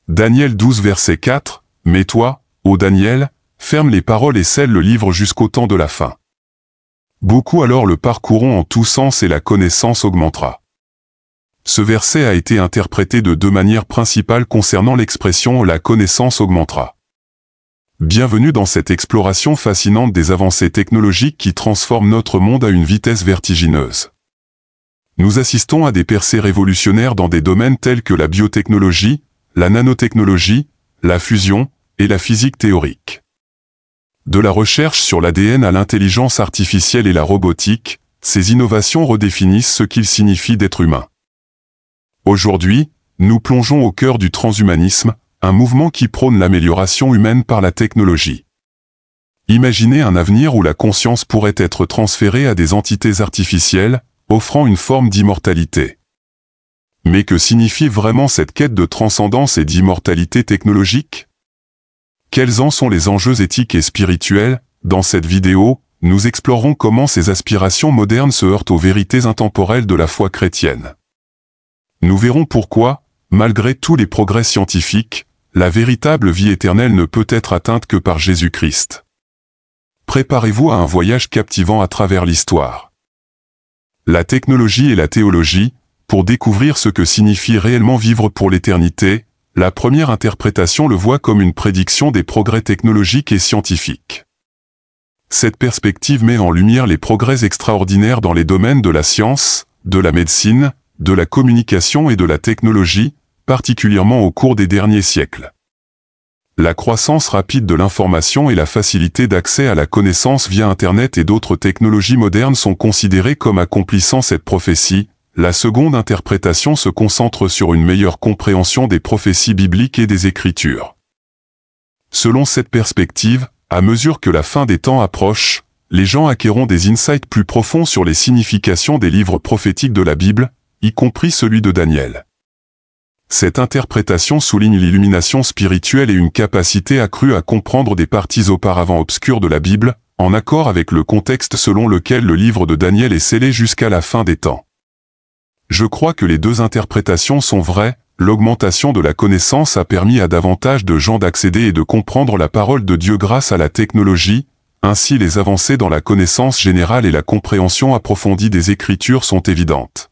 Daniel 12 verset 4, « Mais toi, ô Daniel, ferme les paroles et scelle le livre jusqu'au temps de la fin. Beaucoup alors le parcourront en tous sens et la connaissance augmentera. » Ce verset a été interprété de deux manières principales concernant l'expression « la connaissance augmentera ». Bienvenue dans cette exploration fascinante des avancées technologiques qui transforment notre monde à une vitesse vertigineuse. Nous assistons à des percées révolutionnaires dans des domaines tels que la biotechnologie, la nanotechnologie, la fusion et la physique théorique. De la recherche sur l'ADN à l'intelligence artificielle et la robotique, ces innovations redéfinissent ce qu'il signifie d'être humain. Aujourd'hui, nous plongeons au cœur du transhumanisme, un mouvement qui prône l'amélioration humaine par la technologie. Imaginez un avenir où la conscience pourrait être transférée à des entités artificielles, offrant une forme d'immortalité. Mais que signifie vraiment cette quête de transcendance et d'immortalité technologique? Quels en sont les enjeux éthiques et spirituels? Dans cette vidéo, nous explorerons comment ces aspirations modernes se heurtent aux vérités intemporelles de la foi chrétienne. Nous verrons pourquoi, malgré tous les progrès scientifiques, la véritable vie éternelle ne peut être atteinte que par Jésus-Christ. Préparez-vous à un voyage captivant à travers l'histoire. La technologie et la théologie, pour découvrir ce que signifie réellement vivre pour l'éternité, la première interprétation le voit comme une prédiction des progrès technologiques et scientifiques. Cette perspective met en lumière les progrès extraordinaires dans les domaines de la science, de la médecine, de la communication et de la technologie, particulièrement au cours des derniers siècles. La croissance rapide de l'information et la facilité d'accès à la connaissance via Internet et d'autres technologies modernes sont considérées comme accomplissant cette prophétie. La seconde interprétation se concentre sur une meilleure compréhension des prophéties bibliques et des Écritures. Selon cette perspective, à mesure que la fin des temps approche, les gens acquerront des insights plus profonds sur les significations des livres prophétiques de la Bible, y compris celui de Daniel. Cette interprétation souligne l'illumination spirituelle et une capacité accrue à comprendre des parties auparavant obscures de la Bible, en accord avec le contexte selon lequel le livre de Daniel est scellé jusqu'à la fin des temps. Je crois que les deux interprétations sont vraies. L'augmentation de la connaissance a permis à davantage de gens d'accéder et de comprendre la parole de Dieu grâce à la technologie. Ainsi les avancées dans la connaissance générale et la compréhension approfondie des Écritures sont évidentes,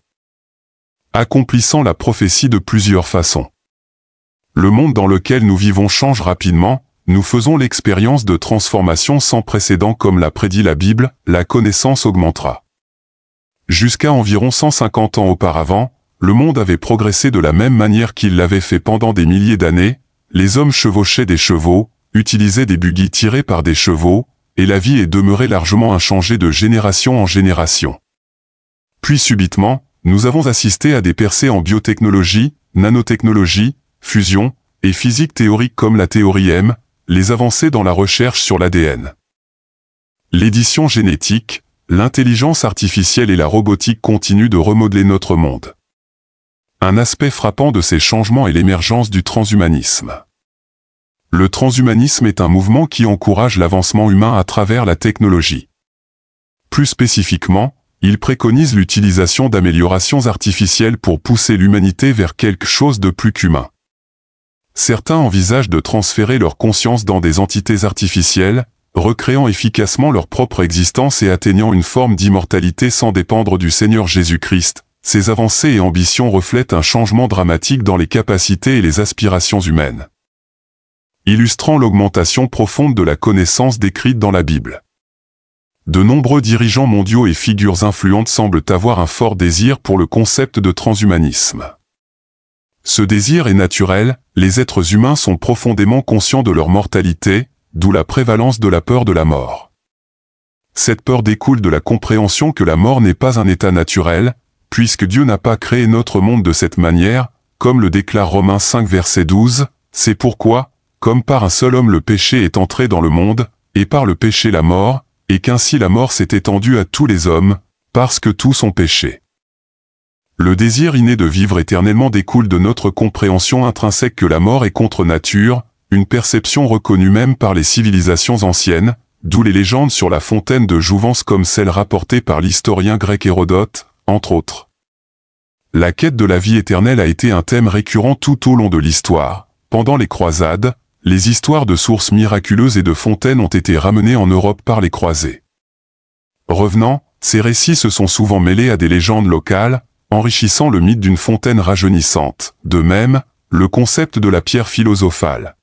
accomplissant la prophétie de plusieurs façons. Le monde dans lequel nous vivons change rapidement, nous faisons l'expérience de transformations sans précédent comme l'a prédit la Bible, la connaissance augmentera. Jusqu'à environ 150 ans auparavant, le monde avait progressé de la même manière qu'il l'avait fait pendant des milliers d'années, les hommes chevauchaient des chevaux, utilisaient des buggy tirés par des chevaux, et la vie est demeurée largement inchangée de génération en génération. Puis subitement, nous avons assisté à des percées en biotechnologie, nanotechnologie, fusion, et physique théorique comme la théorie M, les avancées dans la recherche sur l'ADN. L'édition génétique, l'intelligence artificielle et la robotique continuent de remodeler notre monde. Un aspect frappant de ces changements est l'émergence du transhumanisme. Le transhumanisme est un mouvement qui encourage l'avancement humain à travers la technologie. Plus spécifiquement, il préconise l'utilisation d'améliorations artificielles pour pousser l'humanité vers quelque chose de plus qu'humain. Certains envisagent de transférer leur conscience dans des entités artificielles, recréant efficacement leur propre existence et atteignant une forme d'immortalité sans dépendre du Seigneur Jésus-Christ. Ces avancées et ambitions reflètent un changement dramatique dans les capacités et les aspirations humaines, illustrant l'augmentation profonde de la connaissance décrite dans la Bible. De nombreux dirigeants mondiaux et figures influentes semblent avoir un fort désir pour le concept de transhumanisme. Ce désir est naturel, les êtres humains sont profondément conscients de leur mortalité, d'où la prévalence de la peur de la mort. Cette peur découle de la compréhension que la mort n'est pas un état naturel, puisque Dieu n'a pas créé notre monde de cette manière, comme le déclare Romains 5 verset 12, c'est pourquoi, comme par un seul homme le péché est entré dans le monde, et par le péché la mort, et qu'ainsi la mort s'est étendue à tous les hommes, parce que tous ont péché. Le désir inné de vivre éternellement découle de notre compréhension intrinsèque que la mort est contre nature, une perception reconnue même par les civilisations anciennes, d'où les légendes sur la fontaine de jouvence comme celle rapportée par l'historien grec Hérodote, entre autres. La quête de la vie éternelle a été un thème récurrent tout au long de l'histoire, pendant les croisades, les histoires de sources miraculeuses et de fontaines ont été ramenées en Europe par les croisés. Revenant, ces récits se sont souvent mêlés à des légendes locales, enrichissant le mythe d'une fontaine rajeunissante. De même, le concept de la pierre philosophale.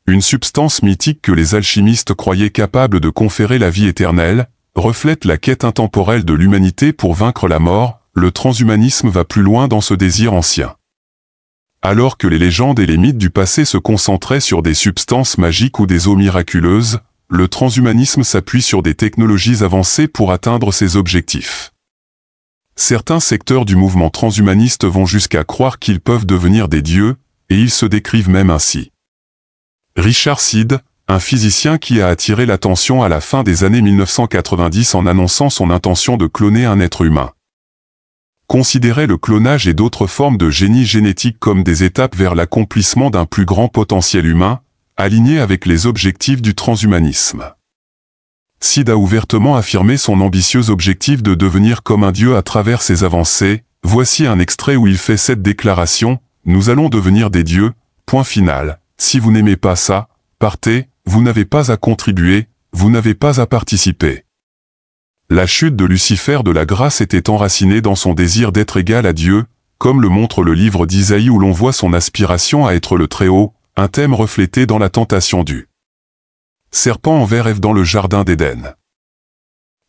Une substance mythique que les alchimistes croyaient capable de conférer la vie éternelle, reflète la quête intemporelle de l'humanité pour vaincre la mort. Le transhumanisme va plus loin dans ce désir ancien. Alors que les légendes et les mythes du passé se concentraient sur des substances magiques ou des eaux miraculeuses, le transhumanisme s'appuie sur des technologies avancées pour atteindre ses objectifs. Certains secteurs du mouvement transhumaniste vont jusqu'à croire qu'ils peuvent devenir des dieux, et ils se décrivent même ainsi. Richard Seed, un physicien qui a attiré l'attention à la fin des années 1990 en annonçant son intention de cloner un être humain, considérait le clonage et d'autres formes de génie génétique comme des étapes vers l'accomplissement d'un plus grand potentiel humain, aligné avec les objectifs du transhumanisme. Seed a ouvertement affirmé son ambitieux objectif de devenir comme un dieu à travers ses avancées. Voici un extrait où il fait cette déclaration: « Nous allons devenir des dieux, point final. Si vous n'aimez pas ça, partez, vous n'avez pas à contribuer, vous n'avez pas à participer. » La chute de Lucifer de la grâce était enracinée dans son désir d'être égal à Dieu, comme le montre le livre d'Isaïe où l'on voit son aspiration à être le Très-Haut, un thème reflété dans la tentation du serpent envers Ève dans le jardin d'Éden.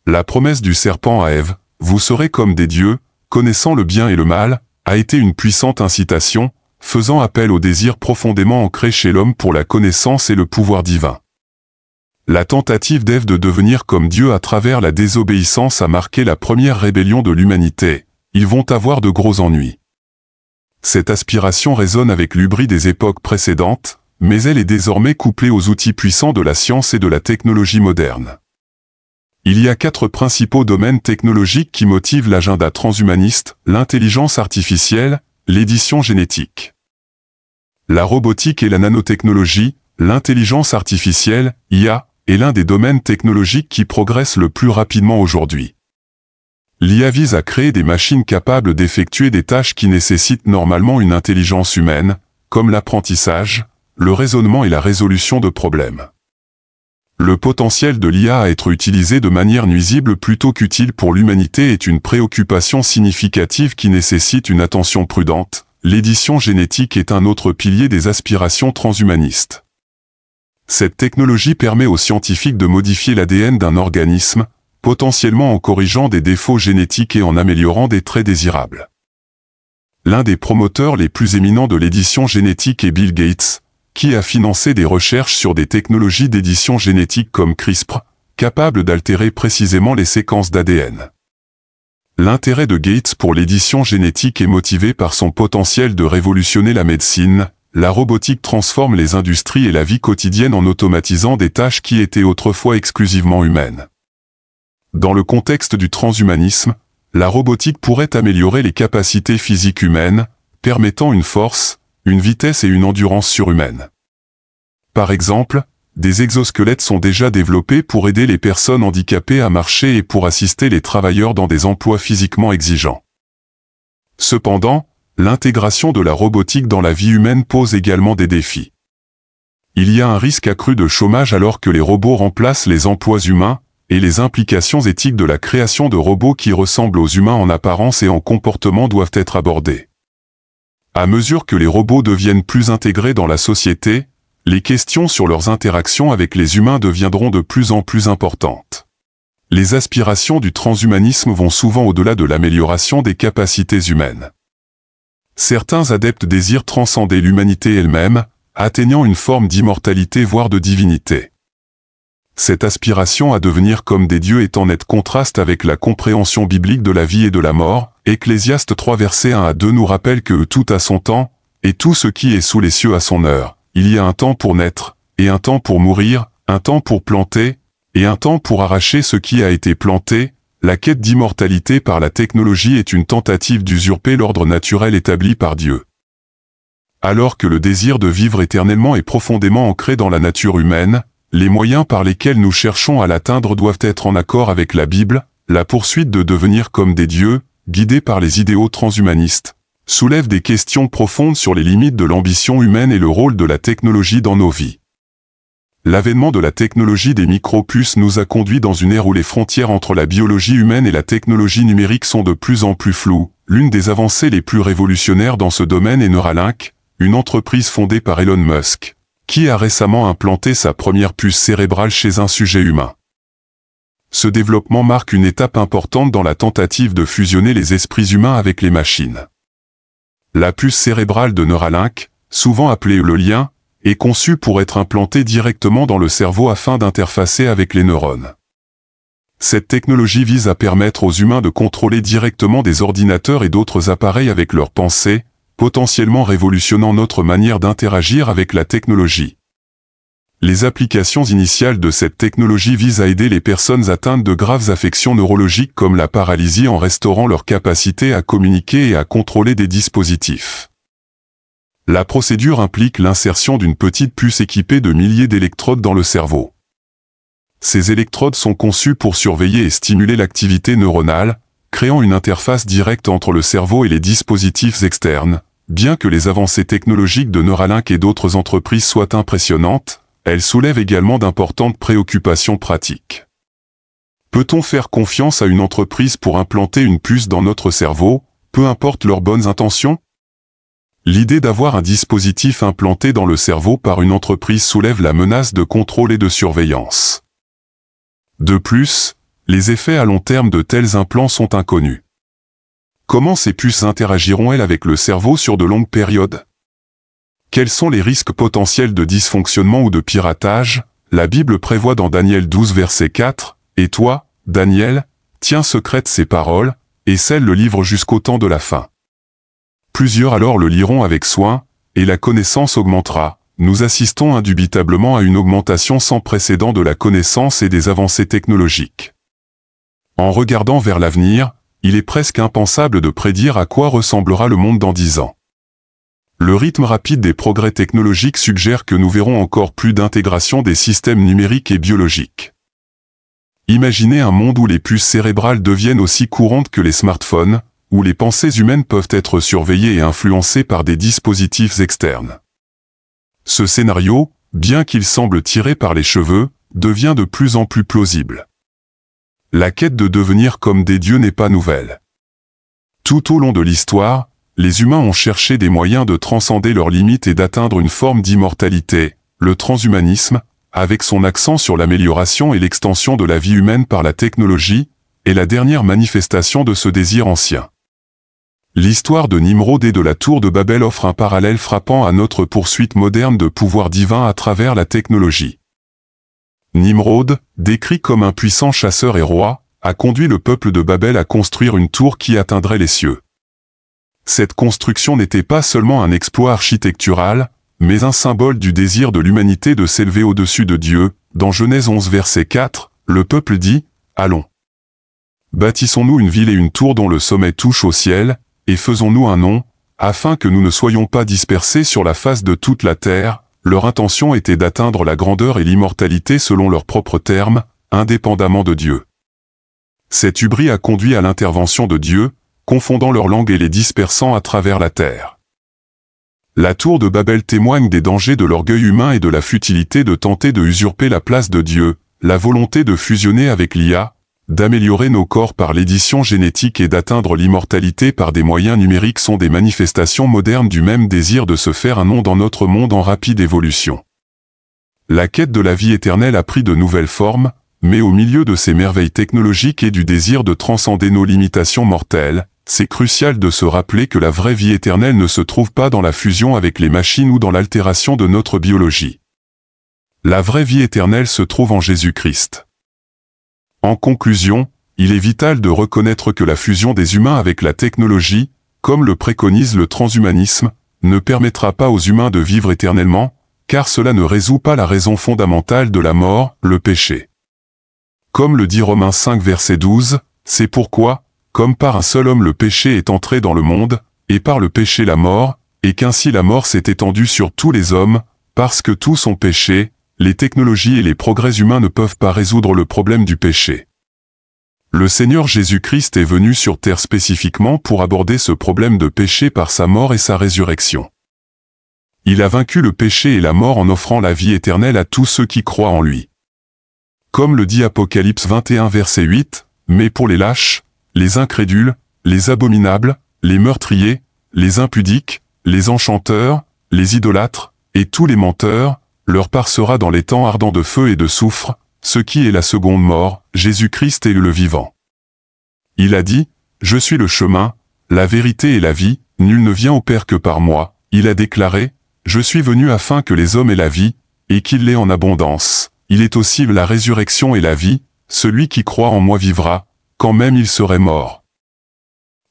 La promesse du serpent à Ève, « Vous serez comme des dieux, connaissant le bien et le mal », a été une puissante incitation, faisant appel au désir profondément ancré chez l'homme pour la connaissance et le pouvoir divin. La tentative d'Ève de devenir comme Dieu à travers la désobéissance a marqué la première rébellion de l'humanité. Ils vont avoir de gros ennuis. Cette aspiration résonne avec l'hubris des époques précédentes, mais elle est désormais couplée aux outils puissants de la science et de la technologie moderne. Il y a 4 principaux domaines technologiques qui motivent l'agenda transhumaniste: l'intelligence artificielle, l'édition génétique, la robotique et la nanotechnologie. L'intelligence artificielle, IA, est l'un des domaines technologiques qui progressent le plus rapidement aujourd'hui. L'IA vise à créer des machines capables d'effectuer des tâches qui nécessitent normalement une intelligence humaine, comme l'apprentissage, le raisonnement et la résolution de problèmes. Le potentiel de l'IA à être utilisé de manière nuisible plutôt qu'utile pour l'humanité est une préoccupation significative qui nécessite une attention prudente. L'édition génétique est un autre pilier des aspirations transhumanistes. Cette technologie permet aux scientifiques de modifier l'ADN d'un organisme, potentiellement en corrigeant des défauts génétiques et en améliorant des traits désirables. L'un des promoteurs les plus éminents de l'édition génétique est Bill Gates, qui a financé des recherches sur des technologies d'édition génétique comme CRISPR, capables d'altérer précisément les séquences d'ADN. L'intérêt de Gates pour l'édition génétique est motivé par son potentiel de révolutionner la médecine. La robotique transforme les industries et la vie quotidienne en automatisant des tâches qui étaient autrefois exclusivement humaines. Dans le contexte du transhumanisme, la robotique pourrait améliorer les capacités physiques humaines, permettant une force, une vitesse et une endurance surhumaines. Par exemple, des exosquelettes sont déjà développés pour aider les personnes handicapées à marcher et pour assister les travailleurs dans des emplois physiquement exigeants. Cependant, l'intégration de la robotique dans la vie humaine pose également des défis. Il y a un risque accru de chômage alors que les robots remplacent les emplois humains, et les implications éthiques de la création de robots qui ressemblent aux humains en apparence et en comportement doivent être abordées. À mesure que les robots deviennent plus intégrés dans la société, les questions sur leurs interactions avec les humains deviendront de plus en plus importantes. Les aspirations du transhumanisme vont souvent au-delà de l'amélioration des capacités humaines. Certains adeptes désirent transcender l'humanité elle-même, atteignant une forme d'immortalité voire de divinité. Cette aspiration à devenir comme des dieux est en net contraste avec la compréhension biblique de la vie et de la mort. Ecclésiaste 3 versets 1 à 2 nous rappelle que tout a son temps, et tout ce qui est sous les cieux a son heure. Il y a un temps pour naître, et un temps pour mourir, un temps pour planter, et un temps pour arracher ce qui a été planté. La quête d'immortalité par la technologie est une tentative d'usurper l'ordre naturel établi par Dieu. Alors que le désir de vivre éternellement est profondément ancré dans la nature humaine, les moyens par lesquels nous cherchons à l'atteindre doivent être en accord avec la Bible. La poursuite de devenir comme des dieux, guidés par les idéaux transhumanistes, soulève des questions profondes sur les limites de l'ambition humaine et le rôle de la technologie dans nos vies. L'avènement de la technologie des micropuces nous a conduit dans une ère où les frontières entre la biologie humaine et la technologie numérique sont de plus en plus floues. L'une des avancées les plus révolutionnaires dans ce domaine est Neuralink, une entreprise fondée par Elon Musk, qui a récemment implanté sa première puce cérébrale chez un sujet humain. Ce développement marque une étape importante dans la tentative de fusionner les esprits humains avec les machines. La puce cérébrale de Neuralink, souvent appelée le lien, est conçue pour être implantée directement dans le cerveau afin d'interfacer avec les neurones. Cette technologie vise à permettre aux humains de contrôler directement des ordinateurs et d'autres appareils avec leurs pensées, potentiellement révolutionnant notre manière d'interagir avec la technologie. Les applications initiales de cette technologie visent à aider les personnes atteintes de graves affections neurologiques comme la paralysie en restaurant leur capacité à communiquer et à contrôler des dispositifs. La procédure implique l'insertion d'une petite puce équipée de milliers d'électrodes dans le cerveau. Ces électrodes sont conçues pour surveiller et stimuler l'activité neuronale, créant une interface directe entre le cerveau et les dispositifs externes. Bien que les avancées technologiques de Neuralink et d'autres entreprises soient impressionnantes, elles soulèvent également d'importantes préoccupations pratiques. Peut-on faire confiance à une entreprise pour implanter une puce dans notre cerveau, peu importe leurs bonnes intentions ? L'idée d'avoir un dispositif implanté dans le cerveau par une entreprise soulève la menace de contrôle et de surveillance. De plus, les effets à long terme de tels implants sont inconnus. Comment ces puces interagiront-elles avec le cerveau sur de longues périodes? Quels sont les risques potentiels de dysfonctionnement ou de piratage? La Bible prévoit dans Daniel 12 verset 4, « Et toi, Daniel, tiens secrètes ces paroles, et scelle le livre jusqu'au temps de la fin. » Plusieurs alors le liront avec soin, et la connaissance augmentera. Nous assistons indubitablement à une augmentation sans précédent de la connaissance et des avancées technologiques. En regardant vers l'avenir, il est presque impensable de prédire à quoi ressemblera le monde dans 10 ans. Le rythme rapide des progrès technologiques suggère que nous verrons encore plus d'intégration des systèmes numériques et biologiques. Imaginez un monde où les puces cérébrales deviennent aussi courantes que les smartphones, où les pensées humaines peuvent être surveillées et influencées par des dispositifs externes. Ce scénario, bien qu'il semble tiré par les cheveux, devient de plus en plus plausible. La quête de devenir comme des dieux n'est pas nouvelle. Tout au long de l'histoire, les humains ont cherché des moyens de transcender leurs limites et d'atteindre une forme d'immortalité. Le transhumanisme, avec son accent sur l'amélioration et l'extension de la vie humaine par la technologie, est la dernière manifestation de ce désir ancien. L'histoire de Nimrod et de la tour de Babel offre un parallèle frappant à notre poursuite moderne de pouvoir divin à travers la technologie. Nimrod, décrit comme un puissant chasseur et roi, a conduit le peuple de Babel à construire une tour qui atteindrait les cieux. Cette construction n'était pas seulement un exploit architectural, mais un symbole du désir de l'humanité de s'élever au-dessus de Dieu. Dans Genèse 11 verset 4, le peuple dit « Allons. Bâtissons-nous une ville et une tour dont le sommet touche au ciel, et faisons-nous un nom, afin que nous ne soyons pas dispersés sur la face de toute la terre. » Leur intention était d'atteindre la grandeur et l'immortalité selon leurs propres termes, indépendamment de Dieu. Cette hubris a conduit à l'intervention de Dieu, confondant leur langue et les dispersant à travers la terre. La tour de Babel témoigne des dangers de l'orgueil humain et de la futilité de tenter de usurper la place de Dieu, la volonté de fusionner avec l'IA, d'améliorer nos corps par l'édition génétique et d'atteindre l'immortalité par des moyens numériques sont des manifestations modernes du même désir de se faire un nom dans notre monde en rapide évolution. La quête de la vie éternelle a pris de nouvelles formes, mais au milieu de ces merveilles technologiques et du désir de transcender nos limitations mortelles, c'est crucial de se rappeler que la vraie vie éternelle ne se trouve pas dans la fusion avec les machines ou dans l'altération de notre biologie. La vraie vie éternelle se trouve en Jésus-Christ. En conclusion, il est vital de reconnaître que la fusion des humains avec la technologie, comme le préconise le transhumanisme, ne permettra pas aux humains de vivre éternellement, car cela ne résout pas la raison fondamentale de la mort, le péché. Comme le dit Romains 5 verset 12, c'est pourquoi, comme par un seul homme le péché est entré dans le monde, et par le péché la mort, et qu'ainsi la mort s'est étendue sur tous les hommes, parce que tous ont péché. Les technologies et les progrès humains ne peuvent pas résoudre le problème du péché. Le Seigneur Jésus-Christ est venu sur terre spécifiquement pour aborder ce problème de péché par sa mort et sa résurrection. Il a vaincu le péché et la mort en offrant la vie éternelle à tous ceux qui croient en lui. Comme le dit Apocalypse 21 verset 8, « Mais pour les lâches, les incrédules, les abominables, les meurtriers, les impudiques, les enchanteurs, les idolâtres, et tous les menteurs, leur part sera dans les temps ardents de feu et de soufre, ce qui est la seconde mort, Jésus-Christ est le vivant. » Il a dit, « Je suis le chemin, la vérité et la vie, nul ne vient au Père que par moi. » Il a déclaré, « Je suis venu afin que les hommes aient la vie, et qu'ils l'aient en abondance. Il est aussi la résurrection et la vie, celui qui croit en moi vivra, quand même il serait mort.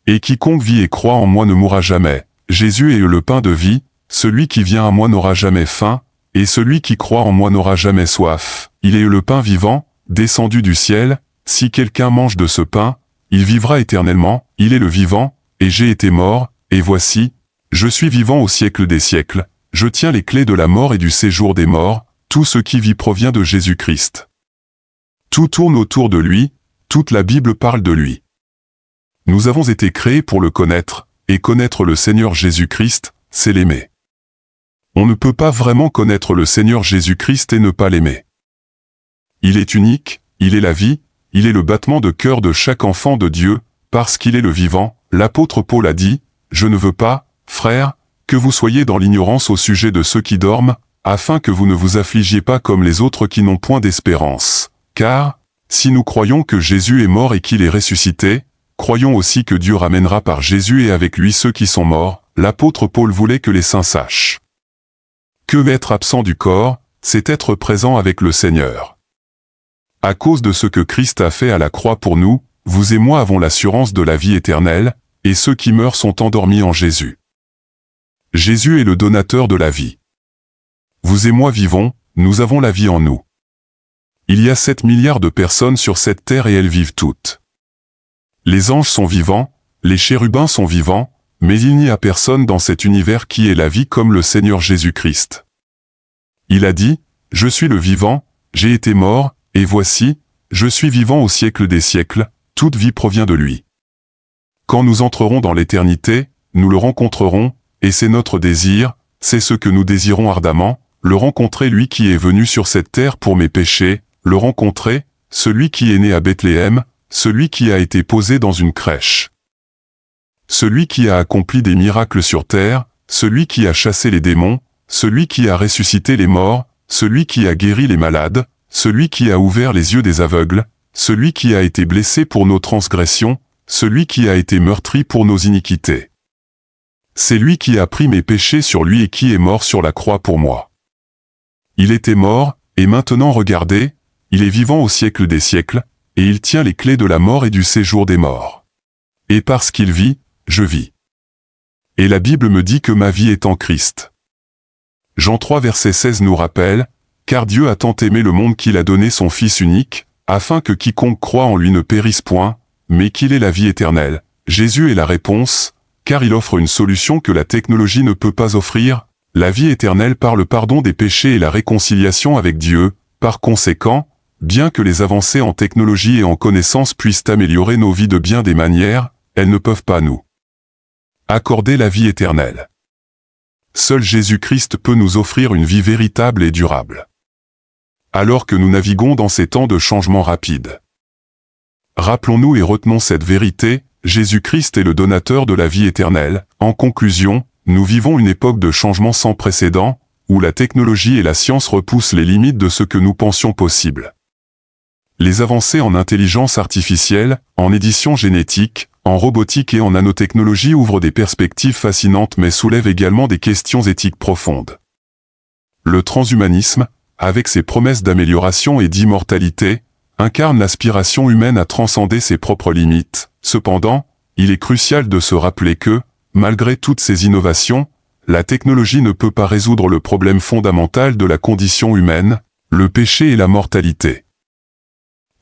Et quiconque vit et croit en moi ne mourra jamais. Jésus est le pain de vie, celui qui vient à moi n'aura jamais faim, et celui qui croit en moi n'aura jamais soif. Il est le pain vivant, descendu du ciel, si quelqu'un mange de ce pain, il vivra éternellement, il est le vivant, et j'ai été mort, et voici, je suis vivant au siècle des siècles, je tiens les clés de la mort et du séjour des morts, tout ce qui vit provient de Jésus-Christ. Tout tourne autour de lui, toute la Bible parle de lui. Nous avons été créés pour le connaître, et connaître le Seigneur Jésus-Christ, c'est l'aimer. On ne peut pas vraiment connaître le Seigneur Jésus-Christ et ne pas l'aimer. Il est unique, il est la vie, il est le battement de cœur de chaque enfant de Dieu, parce qu'il est le vivant. L'apôtre Paul a dit, « Je ne veux pas, frères, que vous soyez dans l'ignorance au sujet de ceux qui dorment, afin que vous ne vous affligiez pas comme les autres qui n'ont point d'espérance. Car, si nous croyons que Jésus est mort et qu'il est ressuscité, croyons aussi que Dieu ramènera par Jésus et avec lui ceux qui sont morts. » L'apôtre Paul voulait que les saints sachent que être absent du corps, c'est être présent avec le Seigneur. À cause de ce que Christ a fait à la croix pour nous, vous et moi avons l'assurance de la vie éternelle, et ceux qui meurent sont endormis en Jésus. Jésus est le donateur de la vie. Vous et moi vivons, nous avons la vie en nous. Il y a 7 milliards de personnes sur cette terre et elles vivent toutes. Les anges sont vivants, les chérubins sont vivants, mais il n'y a personne dans cet univers qui ait la vie comme le Seigneur Jésus-Christ. Il a dit, « Je suis le vivant, j'ai été mort, et voici, je suis vivant au siècle des siècles, toute vie provient de lui. » Quand nous entrerons dans l'éternité, nous le rencontrerons, et c'est notre désir, c'est ce que nous désirons ardemment, le rencontrer lui qui est venu sur cette terre pour mes péchés, le rencontrer, celui qui est né à Bethléem, celui qui a été posé dans une crèche. Celui qui a accompli des miracles sur terre, celui qui a chassé les démons, celui qui a ressuscité les morts, celui qui a guéri les malades, celui qui a ouvert les yeux des aveugles, celui qui a été blessé pour nos transgressions, celui qui a été meurtri pour nos iniquités. C'est lui qui a pris mes péchés sur lui et qui est mort sur la croix pour moi. Il était mort, et maintenant regardez, il est vivant au siècle des siècles, et il tient les clés de la mort et du séjour des morts. Et parce qu'il vit, je vis. Et la Bible me dit que ma vie est en Christ. Jean 3 verset 16 nous rappelle, « Car Dieu a tant aimé le monde qu'il a donné son Fils unique, afin que quiconque croit en lui ne périsse point, mais qu'il ait la vie éternelle. » Jésus est la réponse, car il offre une solution que la technologie ne peut pas offrir, la vie éternelle par le pardon des péchés et la réconciliation avec Dieu. Par conséquent, bien que les avancées en technologie et en connaissance puissent améliorer nos vies de bien des manières, elles ne peuvent pas nous accorder la vie éternelle. Seul Jésus-Christ peut nous offrir une vie véritable et durable. Alors que nous naviguons dans ces temps de changement rapide. Rappelons-nous et retenons cette vérité, Jésus-Christ est le donateur de la vie éternelle. En conclusion, nous vivons une époque de changement sans précédent, où la technologie et la science repoussent les limites de ce que nous pensions possible. Les avancées en intelligence artificielle, en édition génétique, en robotique et en nanotechnologie ouvrent des perspectives fascinantes mais soulèvent également des questions éthiques profondes. Le transhumanisme, avec ses promesses d'amélioration et d'immortalité, incarne l'aspiration humaine à transcender ses propres limites. Cependant, il est crucial de se rappeler que, malgré toutes ces innovations, la technologie ne peut pas résoudre le problème fondamental de la condition humaine, le péché et la mortalité.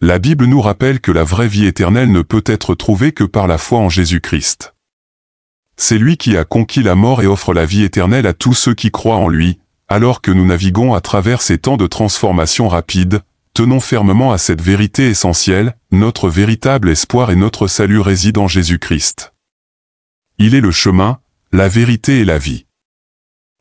La Bible nous rappelle que la vraie vie éternelle ne peut être trouvée que par la foi en Jésus-Christ. C'est lui qui a conquis la mort et offre la vie éternelle à tous ceux qui croient en lui, alors que nous naviguons à travers ces temps de transformation rapide. Tenons fermement à cette vérité essentielle, notre véritable espoir et notre salut réside en Jésus-Christ. Il est le chemin, la vérité et la vie.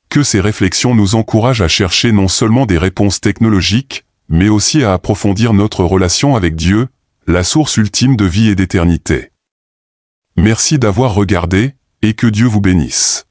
Que ces réflexions nous encouragent à chercher non seulement des réponses technologiques, mais aussi à approfondir notre relation avec Dieu, la source ultime de vie et d'éternité. Merci d'avoir regardé, et que Dieu vous bénisse.